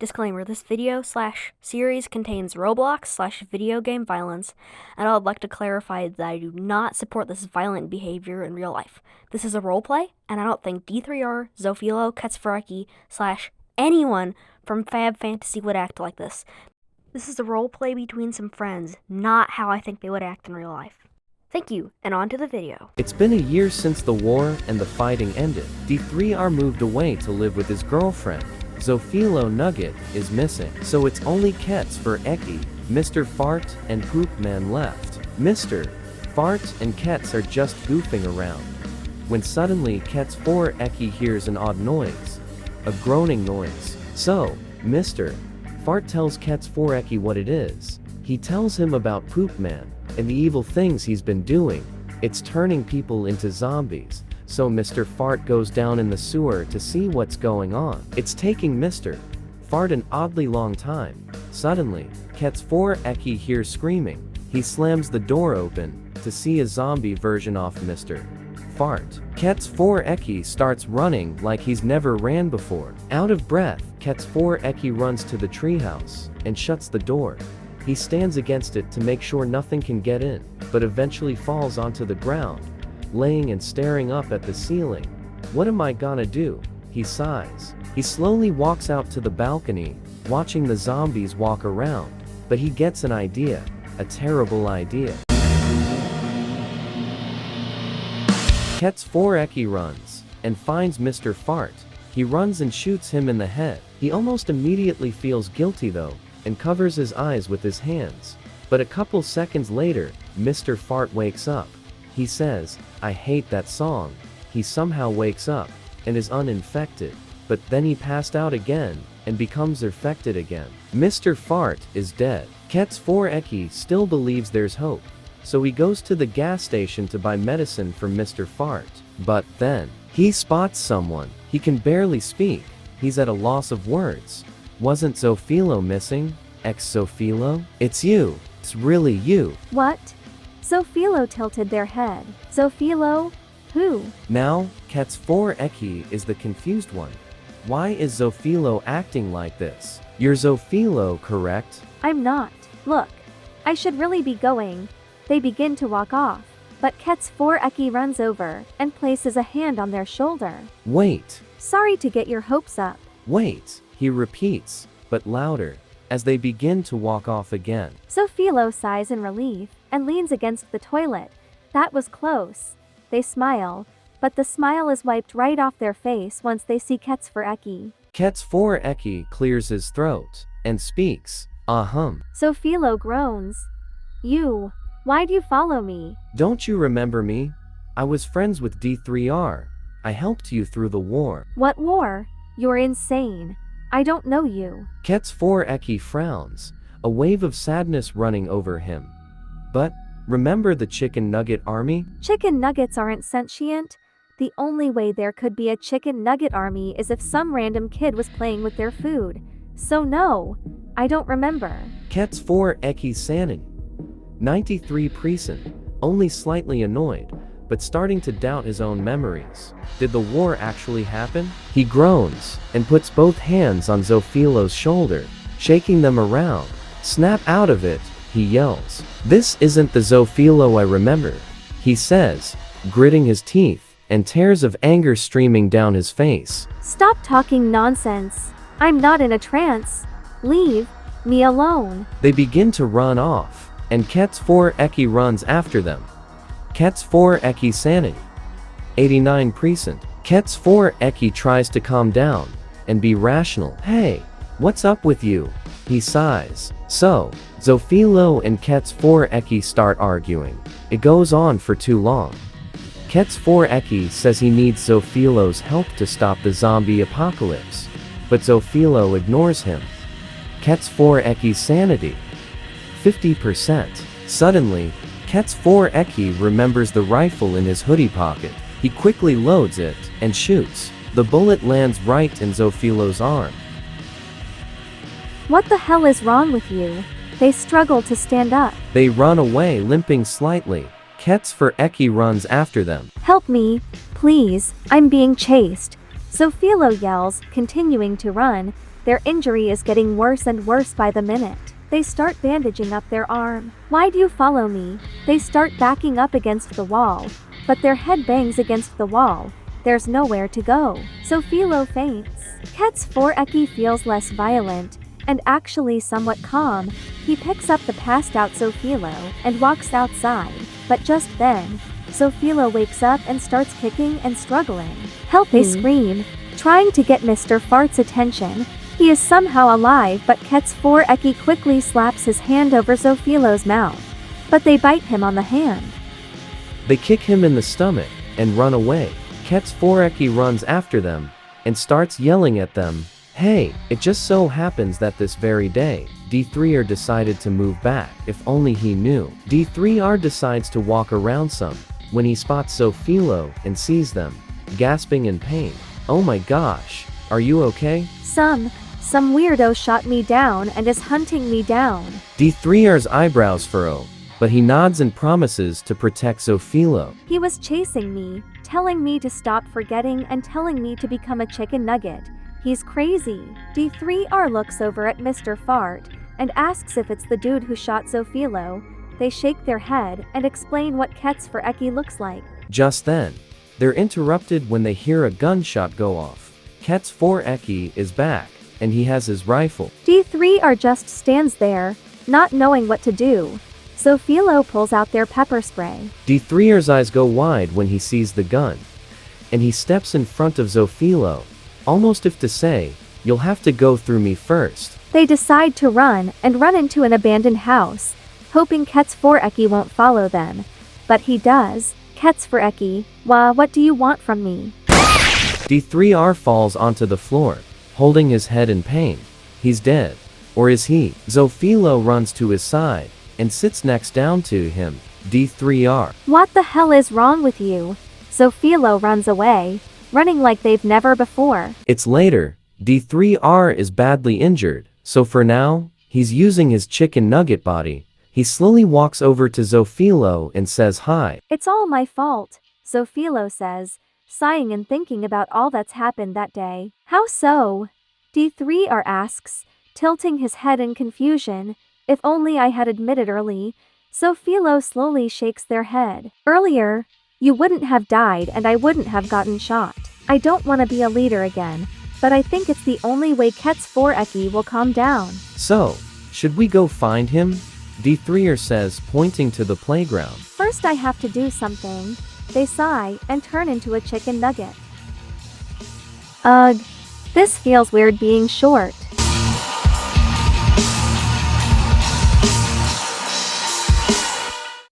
Disclaimer, this video/series contains Roblox/video game violence, and I would like to clarify that I do not support this violent behavior in real life. This is a roleplay, and I don't think D3R, Zofilo, Katsfaraki/anyone from Fab Fantasy would act like this. This is a roleplay between some friends, not how I think they would act in real life. Thank you, and on to the video. It's been a year since the war and the fighting ended. D3R moved away to live with his girlfriend. Zofilo Nugget is missing, so it's only Katsfaraki, Mr. Fart, and Poop Man left. Mr. Fart and Kets are just goofing around, when suddenly Katsfaraki hears an odd noise, a groaning noise. So, Mr. Fart tells Katsfaraki what it is. He tells him about Poop Man and the evil things he's been doing. It's turning people into zombies. So Mr. Fart goes down in the sewer to see what's going on. It's taking Mr. Fart an oddly long time. Suddenly, Katsfaraki hears screaming. He slams the door open to see a zombie version of Mr. Fart. Katsfaraki starts running like he's never ran before. Out of breath, Katsfaraki runs to the treehouse and shuts the door. He stands against it to make sure nothing can get in, but eventually falls onto the ground, laying and staring up at the ceiling. What am I gonna do? He sighs. He slowly walks out to the balcony, watching the zombies walk around. But he gets an idea. A terrible idea. Katsfaraki runs and finds Mr. Fart. He runs and shoots him in the head. He almost immediately feels guilty though, and covers his eyes with his hands. But a couple seconds later, Mr. Fart wakes up. He says, "I hate that song." He somehow wakes up and is uninfected, but then he passed out again and becomes infected again. Mr. Fart is dead. Katsfaraki still believes there's hope, so he goes to the gas station to buy medicine for Mr. Fart. But then, he spots someone. He can barely speak. He's at a loss of words. Wasn't Zofilo missing? Ex-Zofilo? It's you. It's really you. What? Zofilo tilted their head. Zofilo? Who? Now, Katsfaraki is the confused one. Why is Zofilo acting like this? You're Zofilo, correct? I'm not. Look, I should really be going. They begin to walk off, but Katsfaraki runs over and places a hand on their shoulder. Wait. Sorry to get your hopes up. Wait, he repeats, but louder, as they begin to walk off again. Zofilo sighs in relief and leans against the toilet. That was close. They smile, but the smile is wiped right off their face once they see Katsfaraki. Katsfaraki clears his throat and speaks. Zofilo groans. You, why'd you follow me? Don't you remember me? I was friends with D3R. I helped you through the war. What war? You're insane. I don't know you. Katsfaraki frowns, a wave of sadness running over him. But, remember the chicken nugget army? Chicken nuggets aren't sentient. The only way there could be a chicken nugget army is if some random kid was playing with their food. So no, I don't remember. Katsfaraki sanity. 93%, only slightly annoyed, but starting to doubt his own memories. Did the war actually happen? He groans and puts both hands on Zofilo's shoulder, shaking them around. Snap out of it, he yells. This isn't the Zofilo I remember, he says, gritting his teeth, and tears of anger streaming down his face. Stop talking nonsense. I'm not in a trance. Leave me alone. They begin to run off, and Katsfaraki runs after them. Katsfaraki sanity. 89%. Katsfaraki tries to calm down and be rational. Hey, what's up with you? He sighs. So, Zofilo and Katsfaraki start arguing. It goes on for too long. Katsfaraki says he needs Zofilo's help to stop the zombie apocalypse, but Zofilo ignores him. Katsfaraki sanity. 50%. Suddenly, Katsfaraki remembers the rifle in his hoodie pocket. He quickly loads it and shoots. The bullet lands right in Zofilo's arm. What the hell is wrong with you? They struggle to stand up. They run away limping slightly. Katsfaraki runs after them. Help me, please, I'm being chased. Zofilo yells, continuing to run. Their injury is getting worse and worse by the minute. They start bandaging up their arm. Why do you follow me? They start backing up against the wall, but their head bangs against the wall. There's nowhere to go. So Philo faints. Ket's for Eki feels less violent, and actually somewhat calm. He picks up the passed out Sophilo and walks outside, but just then, Sophilo wakes up and starts kicking and struggling. Help! They scream, trying to get Mr. Fart's attention. He is somehow alive, but Ket's for Eki quickly slaps his hand over Sophilo's mouth. But they bite him on the hand. They kick him in the stomach and run away. Ket's Foreki runs after them and starts yelling at them. Hey, it just so happens that this very day, D3R decided to move back. If only he knew. D3R decides to walk around some when he spots Sophilo and sees them, gasping in pain. Oh my gosh, are you okay? Some weirdo shot me down and is hunting me down. D3R's eyebrows furrow, but he nods and promises to protect Sophilo. He was chasing me, telling me to stop forgetting and telling me to become a chicken nugget. He's crazy. D3R looks over at Mr. Fart and asks if it's the dude who shot Sophilo. They shake their head and explain what Ket's for Eki looks like. Just then, they're interrupted when they hear a gunshot go off. Ket's for Eki is back, and he has his rifle. D3R just stands there, not knowing what to do. Sophilo pulls out their pepper spray. D3R's eyes go wide when he sees the gun, and he steps in front of Sophilo, almost if to say, you'll have to go through me first. They decide to run and run into an abandoned house, hoping Ket's for Eki won't follow them. But he does. Ket's for Eki, what do you want from me? D3R falls onto the floor, holding his head in pain. He's dead. Or is he? Sophilo runs to his side and sits next down to him. D3R. What the hell is wrong with you? Sophilo runs away, running like they've never before. It's later. D3R is badly injured, so for now, he's using his chicken nugget body. He slowly walks over to Sophilo and says hi. It's all my fault, Sophilo says, sighing and thinking about all that's happened that day. How so? D3R asks, tilting his head in confusion. If only I had admitted early. Sophilo slowly shakes their head. Earlier, you wouldn't have died and I wouldn't have gotten shot. I don't want to be a leader again, but I think it's the only way Ket's for Eki will calm down. So, should we go find him? D3R says, pointing to the playground. First I have to do something. They sigh and turn into a chicken nugget. Ugh, this feels weird being short.